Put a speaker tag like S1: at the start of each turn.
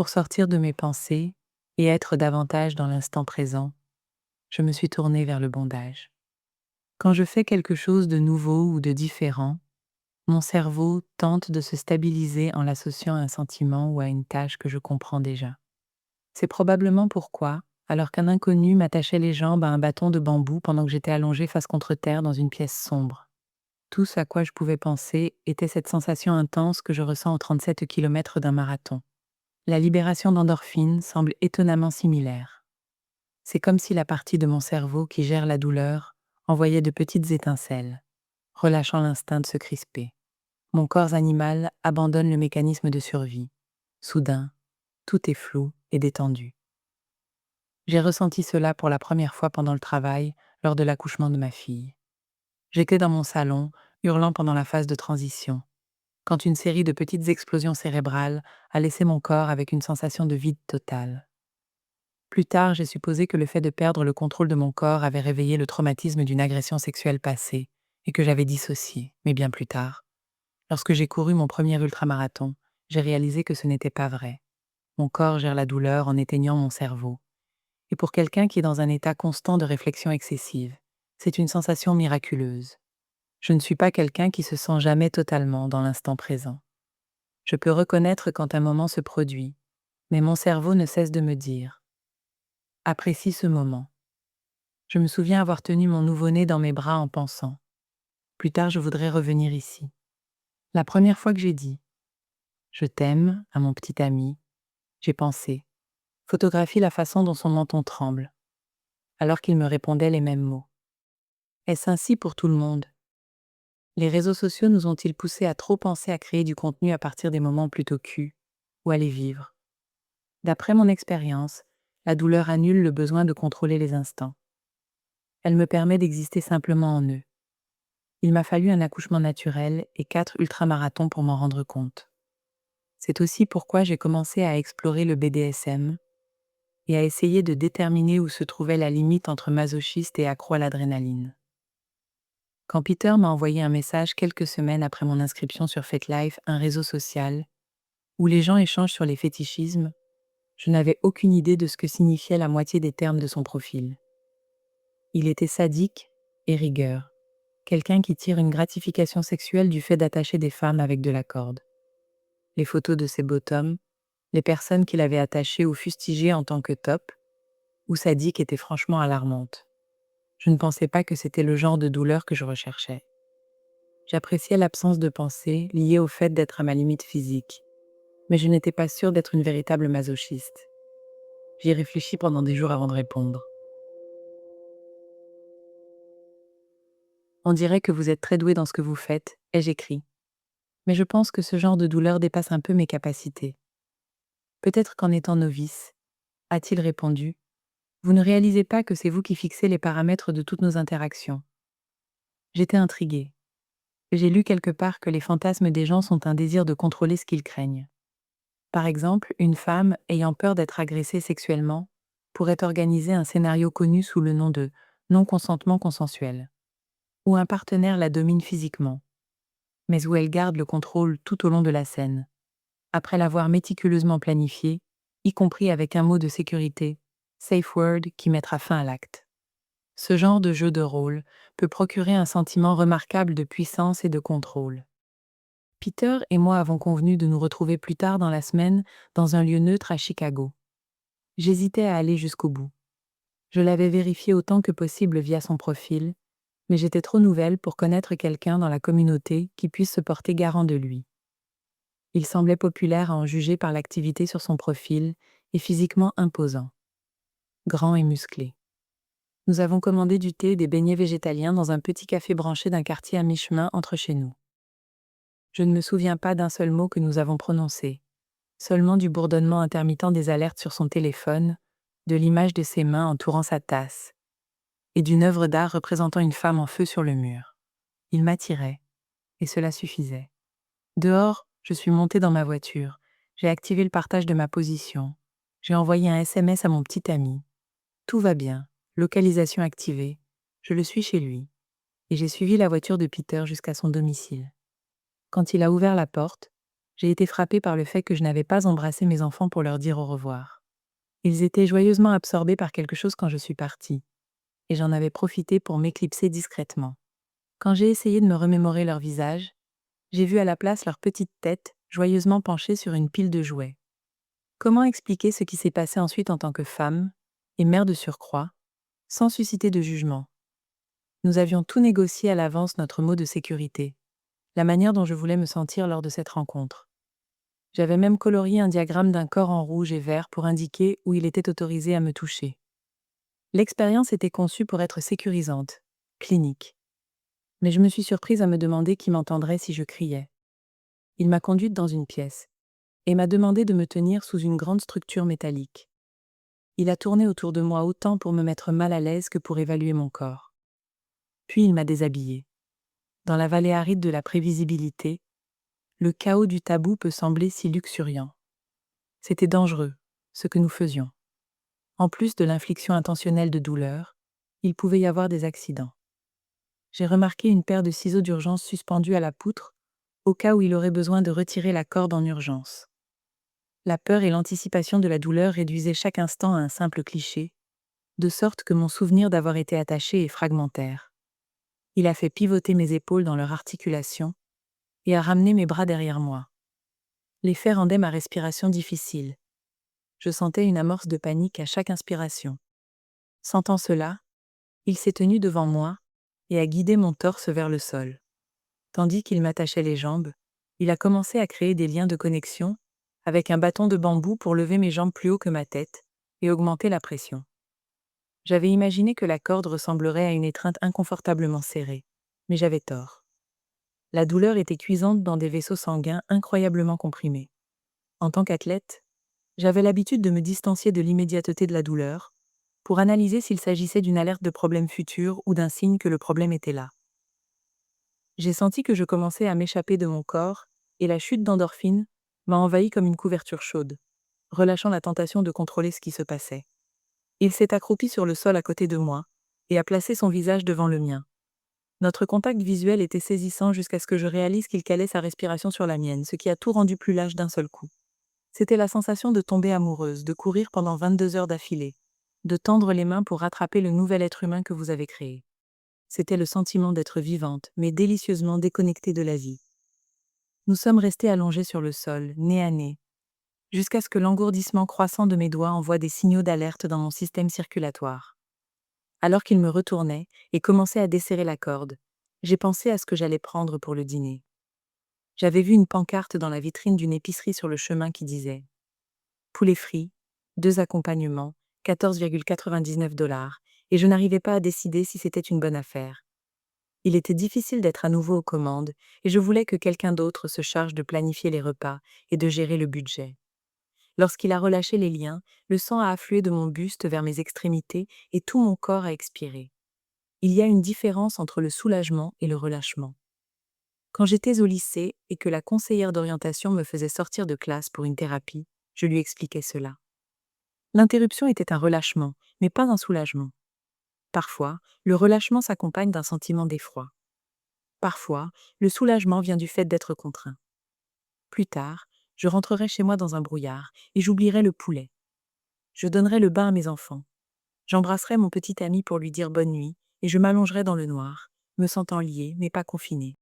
S1: Pour sortir de mes pensées et être davantage dans l'instant présent, je me suis tournée vers le bondage. Quand je fais quelque chose de nouveau ou de différent, mon cerveau tente de se stabiliser en l'associant à un sentiment ou à une tâche que je comprends déjà. C'est probablement pourquoi, alors qu'un inconnu m'attachait les jambes à un bâton de bambou pendant que j'étais allongée face contre terre dans une pièce sombre. Tout ce à quoi je pouvais penser était cette sensation intense que je ressens aux 37 kilomètres d'un marathon. La libération d'endorphines semble étonnamment similaire. C'est comme si la partie de mon cerveau qui gère la douleur envoyait de petites étincelles, relâchant l'instinct de se crisper. Mon corps animal abandonne le mécanisme de survie. Soudain, tout est flou et détendu. J'ai ressenti cela pour la première fois pendant le travail, lors de l'accouchement de ma fille. J'étais dans mon salon, hurlant pendant la phase de transition, quand une série de petites explosions cérébrales a laissé mon corps avec une sensation de vide total. Plus tard, j'ai supposé que le fait de perdre le contrôle de mon corps avait réveillé le traumatisme d'une agression sexuelle passée et que j'avais dissocié, mais bien plus tard. Lorsque j'ai couru mon premier ultramarathon, j'ai réalisé que ce n'était pas vrai. Mon corps gère la douleur en éteignant mon cerveau. Et pour quelqu'un qui est dans un état constant de réflexion excessive, c'est une sensation miraculeuse. Je ne suis pas quelqu'un qui se sent jamais totalement dans l'instant présent. Je peux reconnaître quand un moment se produit, mais mon cerveau ne cesse de me dire: apprécie ce moment. Je me souviens avoir tenu mon nouveau-né dans mes bras en pensant: plus tard je voudrais revenir ici. La première fois que j'ai dit je t'aime à mon petit ami, j'ai pensé: photographie la façon dont son menton tremble, alors qu'il me répondait les mêmes mots. Est-ce ainsi pour tout le monde? Les réseaux sociaux nous ont-ils poussés à trop penser à créer du contenu à partir des moments plutôt cul, ou à les vivre? D'après mon expérience, la douleur annule le besoin de contrôler les instants. Elle me permet d'exister simplement en eux. Il m'a fallu un accouchement naturel et 4 ultramarathons pour m'en rendre compte. C'est aussi pourquoi j'ai commencé à explorer le BDSM et à essayer de déterminer où se trouvait la limite entre masochiste et accro à l'adrénaline. Quand Peter m'a envoyé un message quelques semaines après mon inscription sur FetLife, un réseau social, où les gens échangent sur les fétichismes, je n'avais aucune idée de ce que signifiait la moitié des termes de son profil. Il était sadique et rigueur, quelqu'un qui tire une gratification sexuelle du fait d'attacher des femmes avec de la corde. Les photos de ses bottoms, les personnes qu'il avait attachées ou fustigées en tant que top, ou sadiques étaient franchement alarmantes. Je ne pensais pas que c'était le genre de douleur que je recherchais. J'appréciais l'absence de pensée liée au fait d'être à ma limite physique, mais je n'étais pas sûre d'être une véritable masochiste. J'y réfléchis pendant des jours avant de répondre. On dirait que vous êtes très doué dans ce que vous faites, ai-je écrit. Mais je pense que ce genre de douleur dépasse un peu mes capacités. Peut-être qu'en étant novice, a-t-il répondu, vous ne réalisez pas que c'est vous qui fixez les paramètres de toutes nos interactions. J'étais intriguée. J'ai lu quelque part que les fantasmes des gens sont un désir de contrôler ce qu'ils craignent. Par exemple, une femme ayant peur d'être agressée sexuellement pourrait organiser un scénario connu sous le nom de non-consentement consensuel, où un partenaire la domine physiquement, mais où elle garde le contrôle tout au long de la scène, après l'avoir méticuleusement planifié, y compris avec un mot de sécurité, safe word, qui mettra fin à l'acte. Ce genre de jeu de rôle peut procurer un sentiment remarquable de puissance et de contrôle. Peter et moi avons convenu de nous retrouver plus tard dans la semaine dans un lieu neutre à Chicago. J'hésitais à aller jusqu'au bout. Je l'avais vérifié autant que possible via son profil, mais j'étais trop nouvelle pour connaître quelqu'un dans la communauté qui puisse se porter garant de lui. Il semblait populaire à en juger par l'activité sur son profil et physiquement imposant, grand et musclé. Nous avons commandé du thé et des beignets végétaliens dans un petit café branché d'un quartier à mi-chemin entre chez nous. Je ne me souviens pas d'un seul mot que nous avons prononcé, seulement du bourdonnement intermittent des alertes sur son téléphone, de l'image de ses mains entourant sa tasse, et d'une œuvre d'art représentant une femme en feu sur le mur. Il m'attirait, et cela suffisait. Dehors, je suis montée dans ma voiture, j'ai activé le partage de ma position, j'ai envoyé un SMS à mon petit ami. Tout va bien, localisation activée, je le suis chez lui, et j'ai suivi la voiture de Peter jusqu'à son domicile. Quand il a ouvert la porte, J'ai été frappée par le fait que je n'avais pas embrassé mes enfants pour leur dire au revoir. Ils étaient joyeusement absorbés par quelque chose quand je suis partie, et j'en avais profité pour m'éclipser discrètement. Quand j'ai essayé de me remémorer leur visage, j'ai vu à la place leur petite tête, joyeusement penchée sur une pile de jouets. Comment expliquer ce qui s'est passé ensuite en tant que femme, et mère de surcroît, sans susciter de jugement? Nous avions tout négocié à l'avance notre mot de sécurité, la manière dont je voulais me sentir lors de cette rencontre. J'avais même colorié un diagramme d'un corps en rouge et vert pour indiquer où il était autorisé à me toucher. L'expérience était conçue pour être sécurisante, clinique. Mais je me suis surprise à me demander qui m'entendrait si je criais. Il m'a conduite dans une pièce et m'a demandé de me tenir sous une grande structure métallique. Il a tourné autour de moi autant pour me mettre mal à l'aise que pour évaluer mon corps. Puis il m'a déshabillée. Dans la vallée aride de la prévisibilité, le chaos du tabou peut sembler si luxuriant. C'était dangereux, ce que nous faisions. En plus de l'infliction intentionnelle de douleur, il pouvait y avoir des accidents. J'ai remarqué une paire de ciseaux d'urgence suspendus à la poutre, au cas où il aurait besoin de retirer la corde en urgence. La peur et l'anticipation de la douleur réduisaient chaque instant à un simple cliché, de sorte que mon souvenir d'avoir été attaché est fragmentaire. Il a fait pivoter mes épaules dans leur articulation et a ramené mes bras derrière moi. L'effet rendait ma respiration difficile. Je sentais une amorce de panique à chaque inspiration. Sentant cela, il s'est tenu devant moi et a guidé mon torse vers le sol. Tandis qu'il m'attachait les jambes, il a commencé à créer des liens de connexion avec un bâton de bambou pour lever mes jambes plus haut que ma tête et augmenter la pression. J'avais imaginé que la corde ressemblerait à une étreinte inconfortablement serrée, mais j'avais tort. La douleur était cuisante dans des vaisseaux sanguins incroyablement comprimés. En tant qu'athlète, j'avais l'habitude de me distancier de l'immédiateté de la douleur pour analyser s'il s'agissait d'une alerte de problème futur ou d'un signe que le problème était là. J'ai senti que je commençais à m'échapper de mon corps et la chute d'endorphine m'a envahi comme une couverture chaude, relâchant la tentation de contrôler ce qui se passait. Il s'est accroupi sur le sol à côté de moi et a placé son visage devant le mien. Notre contact visuel était saisissant jusqu'à ce que je réalise qu'il calait sa respiration sur la mienne, ce qui a tout rendu plus lâche d'un seul coup. C'était la sensation de tomber amoureuse, de courir pendant 22 heures d'affilée, de tendre les mains pour rattraper le nouvel être humain que vous avez créé. C'était le sentiment d'être vivante, mais délicieusement déconnectée de la vie. Nous sommes restés allongés sur le sol, nez à nez, jusqu'à ce que l'engourdissement croissant de mes doigts envoie des signaux d'alerte dans mon système circulatoire. Alors qu'il me retournait et commençait à desserrer la corde, j'ai pensé à ce que j'allais prendre pour le dîner. J'avais vu une pancarte dans la vitrine d'une épicerie sur le chemin qui disait poulet frit, 2 accompagnements, 14,99 $, et je n'arrivais pas à décider si c'était une bonne affaire. Il était difficile d'être à nouveau aux commandes, et je voulais que quelqu'un d'autre se charge de planifier les repas et de gérer le budget. Lorsqu'il a relâché les liens, le sang a afflué de mon buste vers mes extrémités et tout mon corps a expiré. Il y a une différence entre le soulagement et le relâchement. Quand j'étais au lycée et que la conseillère d'orientation me faisait sortir de classe pour une thérapie, je lui expliquais cela. L'interruption était un relâchement, mais pas un soulagement. Parfois, le relâchement s'accompagne d'un sentiment d'effroi. Parfois, le soulagement vient du fait d'être contraint. Plus tard, je rentrerai chez moi dans un brouillard et j'oublierai le poulet. Je donnerai le bain à mes enfants. J'embrasserai mon petit ami pour lui dire bonne nuit et je m'allongerai dans le noir, me sentant liée mais pas confinée.